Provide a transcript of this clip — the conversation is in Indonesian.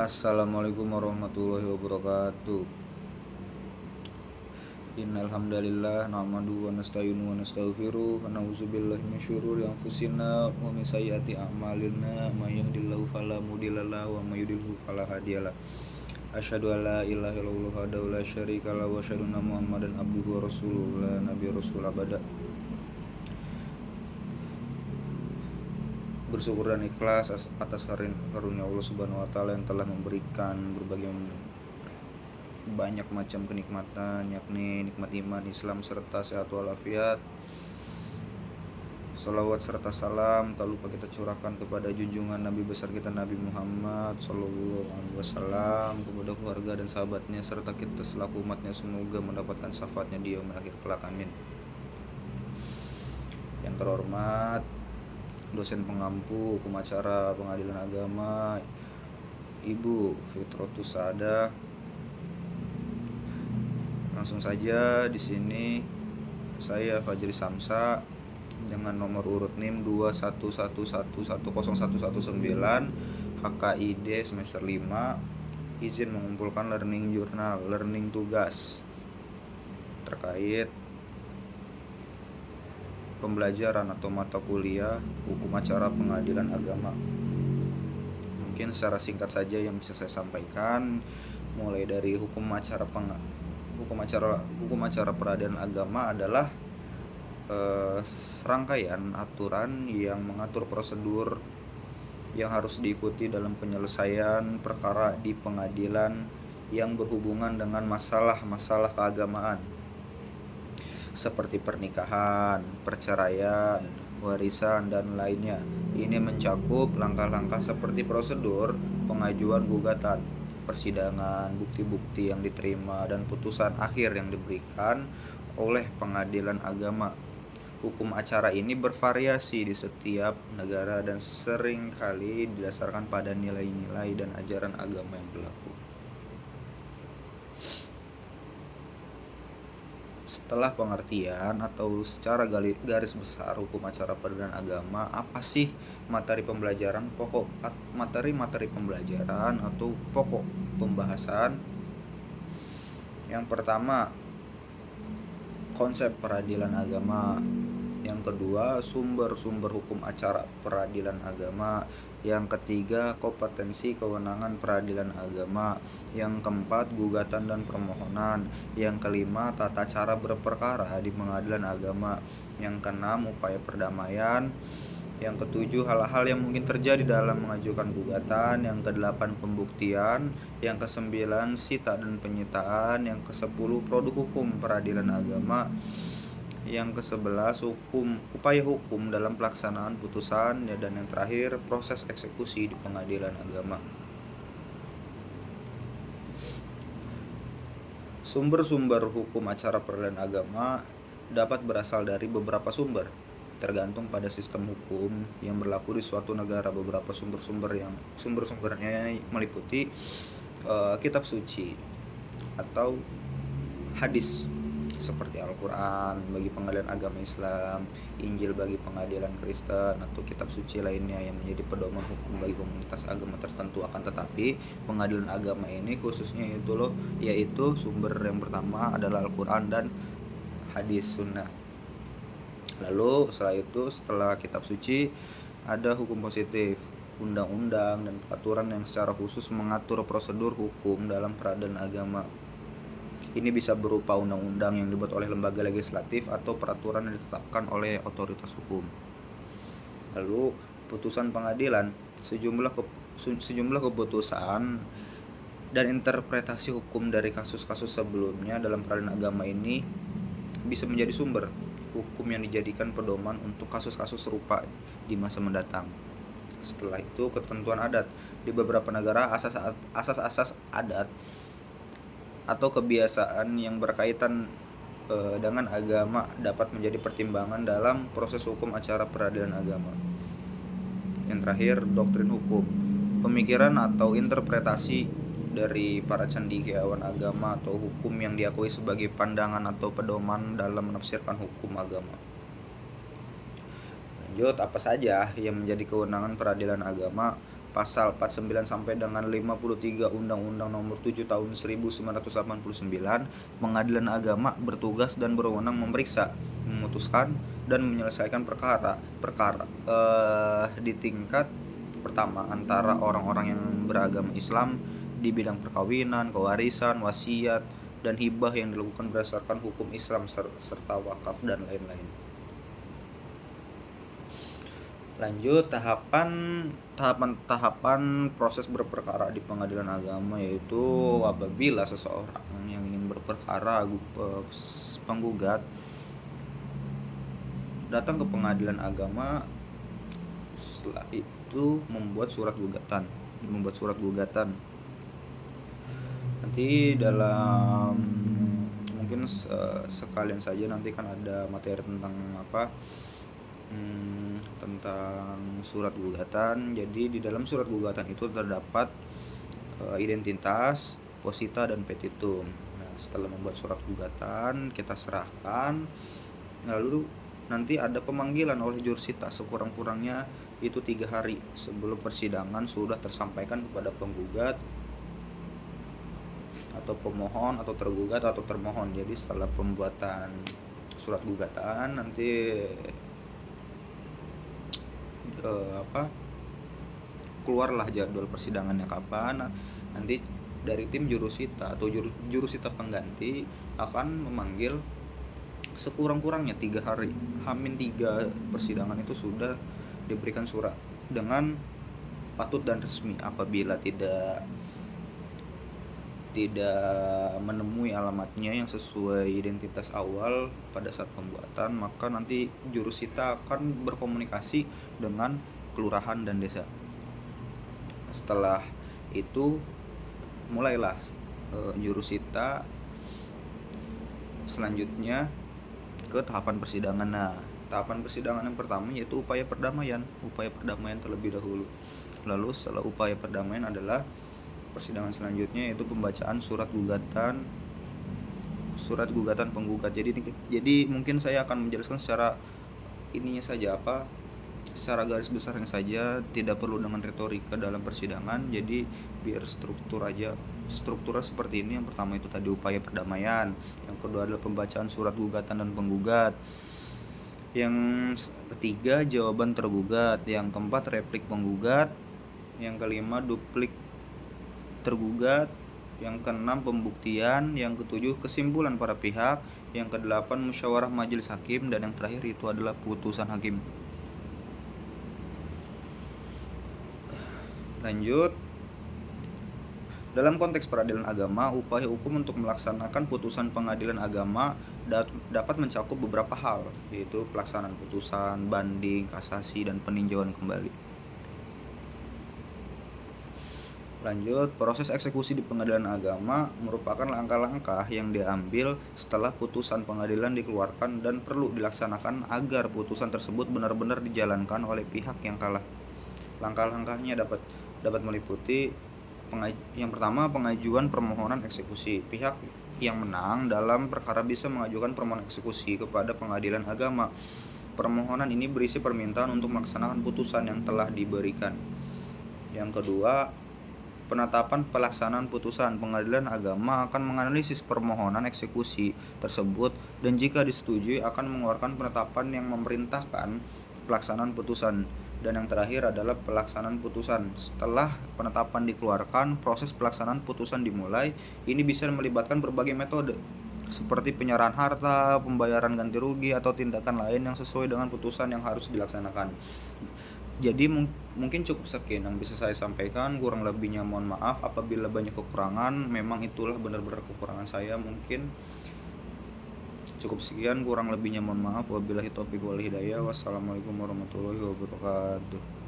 Assalamualaikum warahmatullahi wabarakatuh. Innal hamdalillah nahmaduhu wa nasta'inu wa nastaghfiruh wa na'udzubillahi min syururi anfusina wa min sayyiati a'malina may yahdihillahu fala mudhillalah wa may yudhlil fala hadiyalah. Asyhadu an la ilaha illallah wahdahu la syarika lahu wa asyhadu anna Muhammadan abduhu wa rasuluh la nabiyya rasul abada. Bersyukur dan ikhlas atas karunia Allah Subhanahu wa taala yang telah memberikan berbagai banyak macam kenikmatan, yakni nikmat iman, Islam serta sehat walafiat. Salawat serta salam tak lupa kita curahkan kepada junjungan Nabi besar kita Nabi Muhammad Sallallahu Alaihi Wasallam, kepada keluarga dan sahabatnya serta kita selaku umatnya, semoga mendapatkan syafaatnya di yaumil akhir kelak, amin. Yang terhormat dosen pengampu hukum acara Pengadilan Agama Ibu Fitrotus Saada. Langsung saja di sini saya Fajri Samsa dengan nomor urut NIM 211111019 HKID semester 5, izin mengumpulkan learning journal, learning tugas terkait pembelajaran atau mata kuliah hukum acara Pengadilan Agama. Mungkin secara singkat saja yang bisa saya sampaikan, mulai dari hukum acara peradilan agama adalah serangkaian aturan yang mengatur prosedur yang harus diikuti dalam penyelesaian perkara di pengadilan yang berhubungan dengan masalah-masalah keagamaan seperti pernikahan, perceraian, warisan, dan lainnya. Ini mencakup langkah-langkah seperti prosedur pengajuan gugatan, persidangan, bukti-bukti yang diterima, dan putusan akhir yang diberikan oleh pengadilan agama. Hukum acara ini bervariasi di setiap negara dan seringkali didasarkan pada nilai-nilai dan ajaran agama yang berlaku. Setelah pengertian atau secara garis besar hukum acara peradilan agama, apa sih materi pembelajaran, pokok materi pembelajaran atau pokok pembahasan? Yang pertama, konsep peradilan agama. Yang kedua, sumber-sumber hukum acara peradilan agama. Yang ketiga, kompetensi kewenangan peradilan agama. Yang keempat, gugatan dan permohonan. Yang kelima, tata cara berperkara di pengadilan agama. Yang keenam, upaya perdamaian. Yang ketujuh, hal-hal yang mungkin terjadi dalam mengajukan gugatan. Yang kedelapan, pembuktian. Yang kesembilan, sita dan penyitaan. Yang kesepuluh, produk hukum peradilan agama. Yang ke-11, upaya hukum dalam pelaksanaan putusan, dan yang terakhir, proses eksekusi di pengadilan agama. Sumber-sumber hukum acara peradilan agama dapat berasal dari beberapa sumber, tergantung pada sistem hukum yang berlaku di suatu negara. Beberapa sumbernya meliputi kitab suci atau hadis seperti Al-Quran bagi pengadilan agama Islam, Injil bagi pengadilan Kristen, atau kitab suci lainnya yang menjadi pedoman hukum bagi komunitas agama tertentu. Akan tetapi pengadilan agama ini khususnya yaitu sumber yang pertama adalah Al-Quran dan hadis sunnah. Lalu setelah kitab suci ada hukum positif, undang-undang dan peraturan yang secara khusus mengatur prosedur hukum dalam peradilan agama. Ini bisa berupa undang-undang yang dibuat oleh lembaga legislatif atau peraturan yang ditetapkan oleh otoritas hukum. Lalu putusan pengadilan, sejumlah keputusan dan interpretasi hukum dari kasus-kasus sebelumnya dalam peradilan agama ini bisa menjadi sumber hukum yang dijadikan pedoman untuk kasus-kasus serupa di masa mendatang. Setelah itu, ketentuan adat. Di beberapa negara, asas-asas adat atau kebiasaan yang berkaitan dengan agama dapat menjadi pertimbangan dalam proses hukum acara peradilan agama. Yang terakhir, doktrin hukum. Pemikiran atau interpretasi dari para cendekiawan agama atau hukum yang diakui sebagai pandangan atau pedoman dalam menafsirkan hukum agama. Lanjut, apa saja yang menjadi kewenangan peradilan agama? pasal 49 sampai dengan 53 Undang-Undang Nomor 7 Tahun 1989, pengadilan agama bertugas dan berwenang memeriksa, memutuskan dan menyelesaikan perkara di tingkat pertama antara orang-orang yang beragama Islam di bidang perkawinan, kewarisan, wasiat, dan hibah yang dilakukan berdasarkan hukum Islam serta wakaf dan lain-lain. Lanjut tahapan proses berperkara di pengadilan agama, yaitu apabila seseorang yang ingin berperkara, penggugat, datang ke pengadilan agama, setelah itu membuat surat gugatan. Nanti dalam mungkin sekalian saja nanti kan ada materi tentang tentang surat gugatan. Jadi di dalam surat gugatan itu terdapat identitas, posita, dan petitum. Nah, setelah membuat surat gugatan kita serahkan, lalu nanti ada pemanggilan oleh jurusita sekurang-kurangnya itu 3 hari sebelum persidangan sudah tersampaikan kepada penggugat atau pemohon atau tergugat atau termohon. Jadi setelah pembuatan surat gugatan nanti keluarlah jadwal persidangannya kapan. Nanti dari tim jurusita atau jurusita pengganti akan memanggil sekurang-kurangnya 3 hari, H-3 persidangan itu sudah diberikan surat dengan patut dan resmi. Apabila tidak menemui alamatnya yang sesuai identitas awal pada saat pembuatan, maka nanti jurusita akan berkomunikasi dengan kelurahan dan desa. Setelah itu mulailah jurusita selanjutnya ke tahapan persidangan. Nah, tahapan persidangan yang pertama yaitu upaya perdamaian terlebih dahulu. Lalu setelah upaya perdamaian adalah persidangan selanjutnya yaitu pembacaan surat gugatan penggugat. Jadi mungkin saya akan menjelaskan secara secara garis besarnya saja, tidak perlu dengan retorika dalam persidangan. Jadi biar strukturnya seperti ini. Yang pertama itu tadi upaya perdamaian, yang kedua adalah pembacaan surat gugatan dan penggugat, yang ketiga jawaban tergugat, yang keempat replik penggugat, yang kelima duplik tergugat, yang keenam pembuktian, yang ketujuh kesimpulan para pihak, yang kedelapan musyawarah majelis hakim, dan yang terakhir itu adalah putusan hakim. Lanjut, dalam konteks peradilan agama, upaya hukum untuk melaksanakan putusan pengadilan agama dapat mencakup beberapa hal, yaitu pelaksanaan putusan, banding, kasasi, dan peninjauan kembali. Lanjut, proses eksekusi di pengadilan agama merupakan langkah-langkah yang diambil setelah putusan pengadilan dikeluarkan dan perlu dilaksanakan agar putusan tersebut benar-benar dijalankan oleh pihak yang kalah. Langkah-langkahnya dapat meliputi yang pertama, pengajuan permohonan eksekusi. Pihak yang menang dalam perkara bisa mengajukan permohonan eksekusi kepada pengadilan agama. Permohonan ini berisi permintaan untuk melaksanakan putusan yang telah diberikan. Yang kedua, penetapan pelaksanaan putusan. Pengadilan agama akan menganalisis permohonan eksekusi tersebut dan jika disetujui akan mengeluarkan penetapan yang memerintahkan pelaksanaan putusan. Dan yang terakhir adalah pelaksanaan putusan. Setelah penetapan dikeluarkan, proses pelaksanaan putusan dimulai. Ini bisa melibatkan berbagai metode seperti penyerahan harta, pembayaran ganti rugi, atau tindakan lain yang sesuai dengan putusan yang harus dilaksanakan. Jadi mungkin cukup sekian yang bisa saya sampaikan. Kurang lebihnya mohon maaf apabila banyak kekurangan. Memang itulah benar-benar kekurangan saya mungkin. Cukup sekian, kurang lebihnya mohon maaf. Wabillahi taufiq wal hidayah. Wassalamualaikum warahmatullahi wabarakatuh.